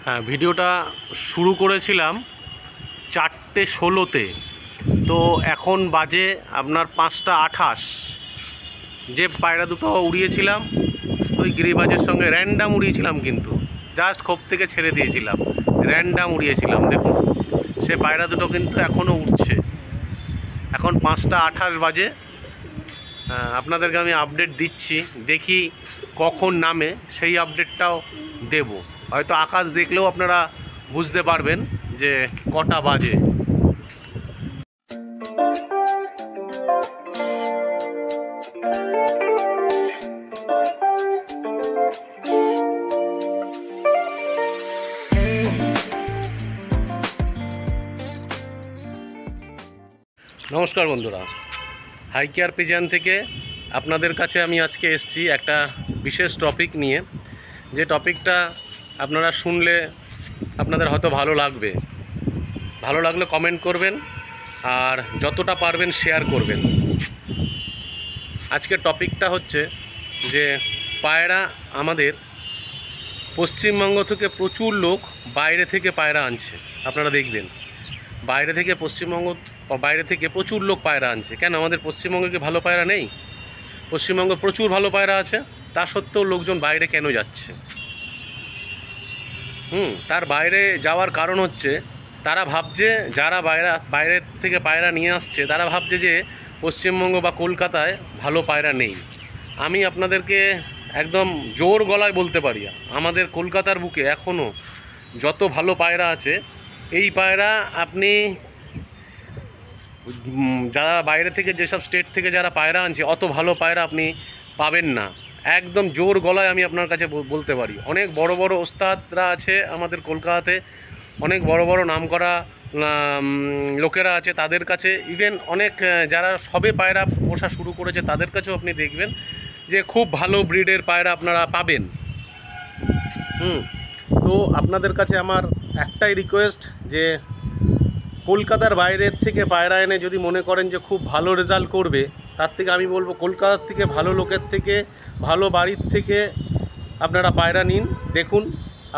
হ্যাঁ, ভিডিওটা শুরু করেছিলাম 4:16-তে। তো এখন বাজে আপনার 5:28। যে পায়রা দুটো উড়িয়েছিলাম ওই গিরিবাজের সঙ্গে র্যান্ডাম উড়িয়েছিলাম, কিন্তু জাস্ট খোপ থেকে ছেড়ে দিয়েছিলাম, র্যান্ডাম উড়িয়েছিলাম। দেখুন সে পায়রা দুটো কিন্তু এখনও উঠছে। এখন 5:28 বাজে। আপনাদেরকে আমি আপডেট দিচ্ছি, দেখি কখন নামে সেই আপডেটটাও দেব। হয়তো আকাশ দেখলেও আপনারা বুঝতে পারবেন যে কটা বাজে। নমস্কার বন্ধুরা, হাই কেয়ার পিজিয়ান থেকে আপনাদের কাছে আমি আজকে এসেছি একটা বিশেষ টপিক নিয়ে। যে টপিকটা আপনারা শুনলে আপনাদের হয়তো ভালো লাগবে। ভালো লাগলে কমেন্ট করবেন আর যতটা পারবেন শেয়ার করবেন। আজকের টপিকটা হচ্ছে যে পায়রা আমাদের পশ্চিমবঙ্গ থেকে প্রচুর লোক বাইরে থেকে পায়রা আনছে। আপনারা দেখবেন বাইরে থেকে প্রচুর লোক পায়রা আনছে। কেন আমাদের পশ্চিমবঙ্গে কি ভালো পায়রা নেই? পশ্চিমবঙ্গে প্রচুর ভালো পায়রা আছে, তা সত্ত্বেও লোকজন বাইরে কেন যাচ্ছে? তার বাইরে যাওয়ার কারণ হচ্ছে তারা ভাবছে, যারা বাইরে থেকে পায়রা নিয়ে আসছে তারা ভাবছে যে পশ্চিমবঙ্গ বা কলকাতায় ভালো পায়রা নেই। আমি আপনাদেরকে একদম জোর গলায় বলতে পারি, আমাদের কলকাতার বুকে এখনও যত ভালো পায়রা আছে, এই পায়রা আপনি যারা বাইরে থেকে, যেসব স্টেট থেকে যারা পায়রা আনছে, অত ভালো পায়রা আপনি পাবেন না। একদম জোর গলায় আমি আপনার কাছে বলতে পারি। অনেক বড় বড় ওস্তাদরা আছে আমাদের কলকাতাতে, অনেক বড় বড় নামকরা লোকেরা আছে, তাদের কাছে ইভেন অনেক যারা সবে পায়রা পোষা শুরু করেছে তাদের কাছেও আপনি দেখবেন যে খুব ভালো ব্রিডের পায়রা আপনারা পাবেন। তো আপনাদের কাছে আমার একটাই রিকোয়েস্ট, যে কলকাতার বাইরের থেকে পায়রা এনে যদি মনে করেন যে খুব ভালো রেজাল্ট করবে, তার থেকে আমি বলবো কলকাতার থেকে, ভালো লোকের থেকে, ভালো বাড়ির থেকে আপনারা পায়রা নিন। দেখুন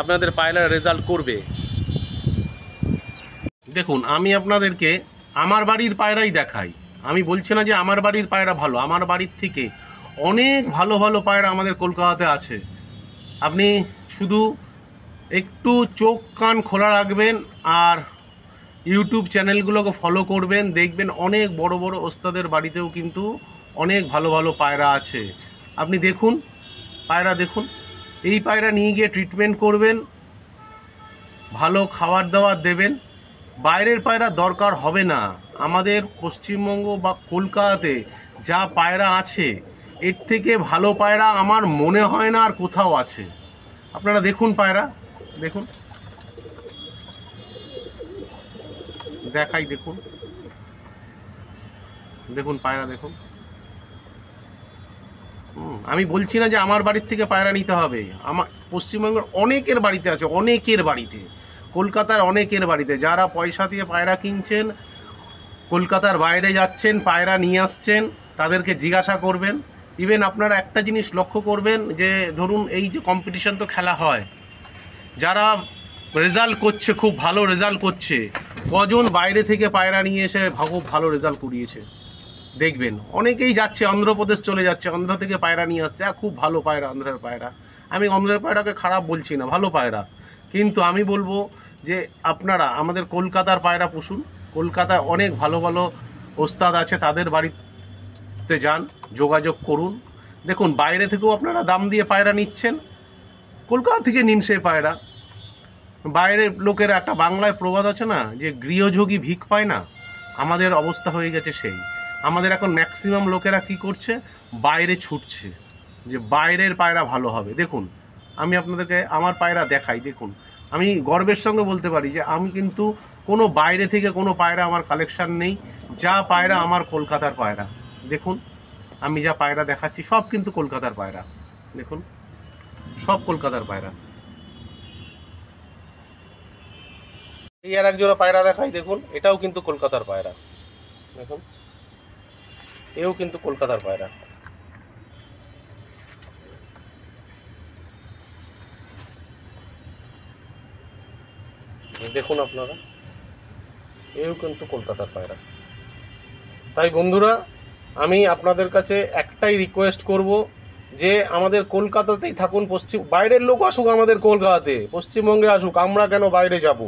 আপনাদের পায়রার রেজাল্ট করবে। দেখুন আমি আপনাদেরকে আমার বাড়ির পায়রাই দেখাই। আমি বলছি না যে আমার বাড়ির পায়রা ভালো, আমার বাড়ির থেকে অনেক ভালো ভালো পায়রা আমাদের কলকাতাতে আছে। আপনি শুধু একটু চোখ কান খোলা রাখবেন আর ইউটিউব চ্যানেলগুলোকে ফলো করবেন, দেখবেন অনেক বড় বড় ওস্তাদের বাড়িতেও কিন্তু অনেক ভালো ভালো পায়রা আছে। আপনি দেখুন পায়রা, দেখুন এই পায়রা নিয়ে গিয়ে ট্রিটমেন্ট করবেন, ভালো খাবার দাবার দেবেন। বাইরের পায়রা দরকার হবে না। আমাদের পশ্চিমবঙ্গ বা কলকাতাতে যা পায়রা আছে, এর থেকে ভালো পায়রা আমার মনে হয় না আর কোথাও আছে। আপনারা দেখুন পায়রা, দেখুন দেখাই, দেখুন দেখুন পায়রা দেখুন। আমি বলছি না যে আমার বাড়ির থেকে পায়রা নিতে হবে, আমার পশ্চিমবঙ্গের অনেকের বাড়িতে আছে, অনেকের বাড়িতে, কলকাতার অনেকের বাড়িতে। যারা পয়সা দিয়ে পায়রা কিনছেন, কলকাতার বাইরে যাচ্ছেন, পায়রা নিয়ে আসছেন, তাদেরকে জিজ্ঞাসা করবেন। ইভেন আপনারা একটা জিনিস লক্ষ্য করবেন যে ধরুন এই যে কম্পিটিশন তো খেলা হয়, যারা রেজাল্ট করছে, খুব ভালো রেজাল্ট করছে, কজন বাইরে থেকে পায়রা নিয়ে এসে খুব ভালো রেজাল্ট করিয়েছে দেখবেন। অনেকেই যাচ্ছে অন্ধ্রপ্রদেশ চলে যাচ্ছে, অন্ধ্র থেকে পায়রা নিয়ে আসছে, খুব ভালো পায়রা, অন্ধ্রের পায়রা। আমি অন্ধ্রের পায়রাকে খারাপ বলছি না, ভালো পায়রা। কিন্তু আমি বলবো যে আপনারা আমাদের কলকাতার পায়রা পুষুন। কলকাতায় অনেক ভালো ভালো ওস্তাদ আছে, তাদের বাড়িতে যান, যোগাযোগ করুন। দেখুন বাইরে থেকেও আপনারা দাম দিয়ে পায়রা নিচ্ছেন, কলকাতা থেকে নিন সে পায়রা। বাইরের লোকেরা, একটা বাংলায় প্রবাদ আছে না, যে গৃহযোগী ভিক পায় না, আমাদের অবস্থা হয়ে গেছে সেই। আমাদের এখন ম্যাক্সিমাম লোকেরা কি করছে, বাইরে ছুটছে যে বাইরের পায়রা ভালো হবে। দেখুন আমি আপনাদেরকে আমার পায়রা দেখাই, দেখুন আমি গর্বের সঙ্গে বলতে পারি যে আমি কিন্তু কোনো বাইরে থেকে কোনো পায়রা আমার কালেকশান নেই। যা পায়রা আমার কলকাতার পায়রা। দেখুন আমি যা পায়রা দেখাচ্ছি সব কিন্তু কলকাতার পায়রা। দেখুন সব কলকাতার পায়রা। এই আর এক জোড়া পায়রা দেখাই, দেখুন এটাও কিন্তু কলকাতার পায়রা। দেখুন এও কিন্তু কলকাতার পায়রা। দেখুন আপনারা, এও কিন্তু কলকাতার পায়রা। তাই বন্ধুরা, আমি আপনাদের কাছে একটাই রিকোয়েস্ট করব যে আমাদের কলকাতাতেই থাকুন। বাইরের লোক আসুক আমাদের কলকাতাতে, পশ্চিমবঙ্গে আসুক, আমরা কেন বাইরে যাব?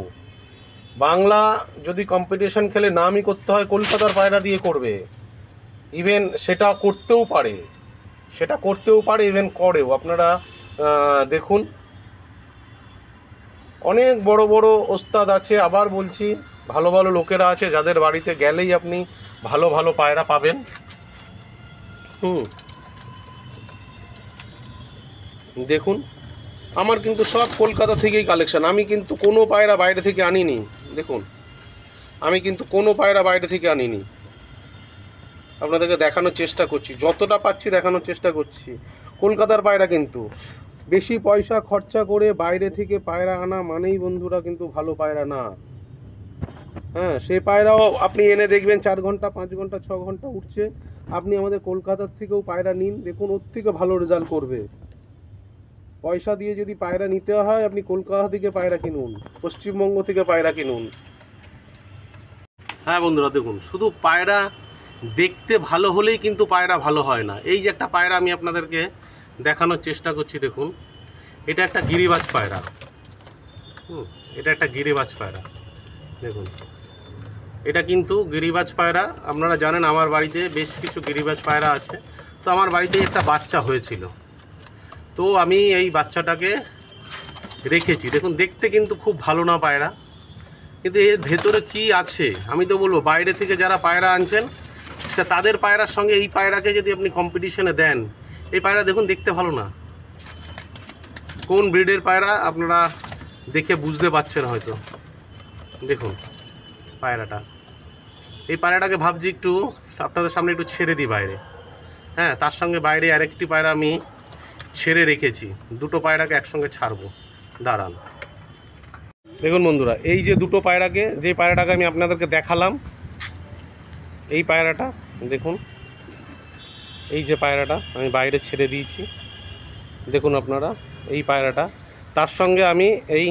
বাংলা যদি কম্পিটিশন খেলে নামই করতে হয় কলকাতার পায়রা দিয়ে করবে। ইভেন সেটা করতেও পারে, ইভেন করেও। আপনারা দেখুন, অনেক বড় বড় ওস্তাদ আছে, আবার বলছি ভালো ভালো লোকেরা আছে যাদের বাড়িতে গেলেই আপনি ভালো ভালো পায়রা পাবেন। দেখুন, আমার কিন্তু সব কলকাতা থেকেই কালেকশন। আমি কিন্তু কোনো পায়রা বাইরে থেকে আনিনি। দেখুন, আমি কিন্তু কোনো পায়রা বাইরে থেকে আনিনি। আপনাদেরকে দেখানোর চেষ্টা করছি, যতটা পাচ্ছি দেখানোর চেষ্টা করছি। কলকাতার পায়রা কিন্তু বেশি পয়সা খরচা করে বাইরে থেকে পায়রা আনা মানেই বন্ধুরা কিন্তু ভালো পায়রা না। হ্যাঁ, সেই পায়রাও আপনি এনে দেখবেন 4 ঘন্টা 5 ঘন্টা 6 ঘন্টা উঠছে। আপনি আমাদের কলকাতার থেকেও পায়রা নিন, দেখুন ওর থেকে ভালো রেজাল্ট করবে। পয়সা দিয়ে যদি পায়রা নিতে হয়, আপনি কলকাতা থেকে পায়রা কিনুন, পশ্চিমবঙ্গ থেকে পায়রা কিনুন। হ্যাঁ বন্ধুরা, দেখুন, শুধু পায়রা দেখতে ভালো হলেই কিন্তু পায়রা ভালো হয় না। এই যে একটা পায়রা আমি আপনাদেরকে দেখানোর চেষ্টা করছি, দেখুন, এটা একটা গিরিবাজ পায়রা। এটা একটা গিরিবাজ পায়রা। দেখুন, এটা কিন্তু গিরিবাজ পায়রা। আপনারা জানেন আমার বাড়িতে বেশ কিছু গিরিবাজ পায়রা আছে। তো আমার বাড়িতে একটা বাচ্চা হয়েছিল, তো আমি এই বাচ্চাটাকে রেখেছি। দেখুন, দেখতে কিন্তু খুব ভালো না পায়রা, কিন্তু এর ভেতরে কি আছে আমি তো বলবো, বাইরে থেকে যারা পায়রা আনছেন তাদের পায়রার সঙ্গে এই পায়রাকে যদি আপনি কম্পিটিশনে দেন, এই পায়রা দেখুন দেখতে ভালো না। কোন ব্রিডের পায়রা আপনারা দেখে বুঝতে পারছেন হয়তো। দেখুন পায়রাটা, এই পায়রাটাকে ভাবছি একটু আপনাদের সামনে একটু ছেড়ে দিই বাইরে। হ্যাঁ, তার সঙ্গে বাইরে আরেকটি পায়রা আমি ছেড়ে রেখেছি। দুটো পায়রাকে একসঙ্গে ছাড়বো, দাঁড়ান। দেখুন বন্ধুরা, এই যে দুটো পায়রাকে, যে পায়রাটাকে আমি আপনাদেরকে দেখালাম, এই পায়রাটা দেখুন, এই যে পায়রাটা আমি বাইরে ছেড়ে দিয়েছি, দেখুন আপনারা এই পায়রাটা। তার সঙ্গে আমি এই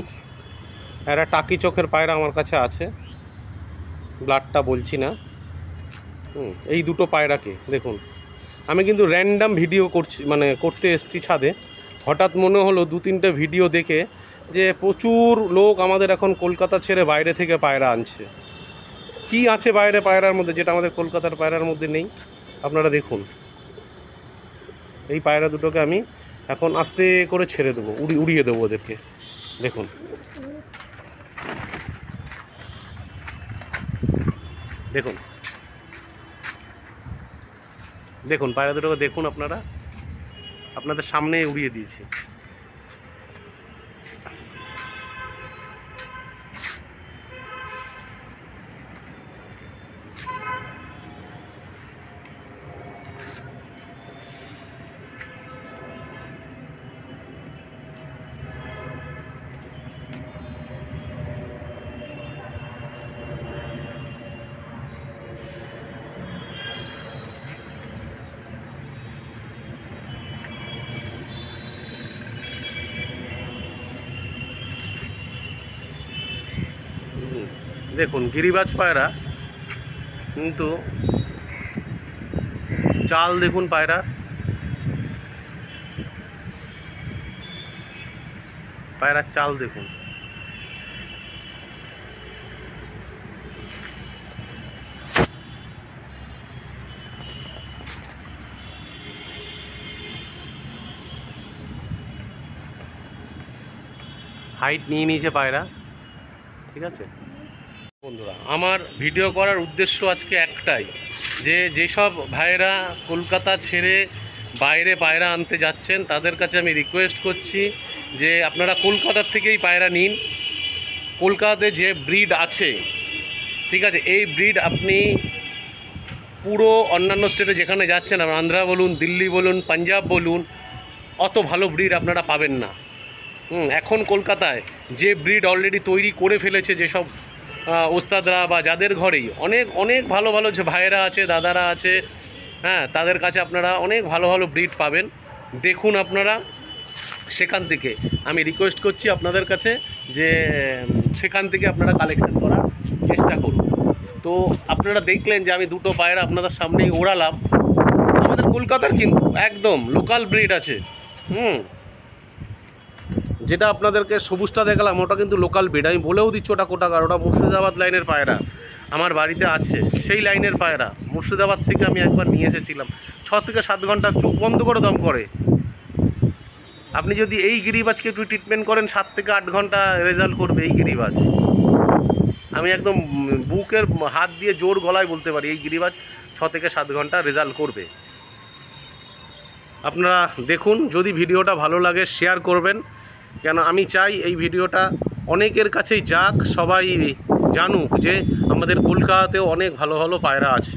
একটা টাকি চোখের পায়রা আমার কাছে আছে, ব্লাডটা বলছি না। এই দুটো পায়রাকে দেখুন, আমি কিন্তু র্যান্ডাম ভিডিও করছি, মানে করতে এসেছি ছাদে। হঠাৎ মনে হলো 2-3টে ভিডিও দেখে যে প্রচুর লোক আমাদের এখন কলকাতা ছেড়ে বাইরে থেকে পায়রা আনছে। কি আছে বাইরে পায়রার মধ্যে যেটা আমাদের কলকাতার পায়রার মধ্যে নেই? আপনারা দেখুন, এই পায়রা দুটোকে আমি এখন আস্তে করে ছেড়ে দেবো, উড়িয়ে দেবো ওদেরকে। দেখুন, দেখুন, দেখুন পায়রা দুটোকে দেখুন আপনারা, আপনাদের সামনে উড়িয়ে দিয়েছি। দেখুন গিরিবাজ পায়রা, কিন্তু চাল দেখুন পায়রার চাল দেখুন। হাইট নিয়ে নিয়েছে পায়রা, ঠিক আছে বন্ধুরা। আমার ভিডিও করার উদ্দেশ্য আজকে একটাই, যে যেসব ভাইরা কলকাতা ছেড়ে বাইরে পায়রা আনতে যাচ্ছেন তাদের কাছে আমি রিকোয়েস্ট করছি যে আপনারা কলকাতার থেকেই পায়রা নিন। কলকাতাতে যে ব্রিড আছে, ঠিক আছে, এই ব্রিড আপনি পুরো অন্যান্য স্টেটে যেখানে যাচ্ছেন, আন্ধ্রা বলুন, দিল্লি বলুন, পাঞ্জাব বলুন, অত ভালো ব্রিড আপনারা পাবেন না। এখন কলকাতায় যে ব্রিড অলরেডি তৈরি করে ফেলেছে যেসব ওস্তাদরা বা যাদের ঘরেই অনেক অনেক ভালো ভালো যে ভাইয়েরা আছে, দাদারা আছে, হ্যাঁ, তাদের কাছে আপনারা অনেক ভালো ভালো ব্রিড পাবেন। দেখুন আপনারা, সেখান থেকে আমি রিকোয়েস্ট করছি আপনাদের কাছে যে সেখান থেকে আপনারা কালেকশন করার চেষ্টা করুন। তো আপনারা দেখলেন যে আমি দুটো পায়রা আপনাদের সামনেই ওড়ালাম, আমাদের কলকাতার কিন্তু একদম লোকাল ব্রিড আছে। যেটা আপনাদেরকে সবুজটা দেখালাম ওটা কিন্তু লোকাল ব্রিড, আমি বলেও দিচ্ছি ওটা কোটাকার, ওটা মুর্শিদাবাদ লাইনের পায়রা আমার বাড়িতে আছে, সেই লাইনের পায়রা মুর্শিদাবাদ থেকে আমি একবার নিয়ে এসেছিলাম। 6 থেকে 7 ঘন্টা চোখ বন্ধ করে দম করে। আপনি যদি এই গিরিবাজকে একটু ট্রিটমেন্ট করেন 7 থেকে 8 ঘন্টা রেজাল্ট করবে এই গিরিবাজ। আমি একদম বুকের হাত দিয়ে জোর গলায় বলতে পারি এই গিরিবাজ 6 থেকে 7 ঘন্টা রেজাল্ট করবে। আপনারা দেখুন, যদি ভিডিওটা ভালো লাগে শেয়ার করবেন, কেন আমি চাই এই ভিডিওটা অনেকের কাছেই যাক, সবাই জানুক যে আমাদের কলকাতাতেও অনেক ভালো ভালো পায়রা আছে।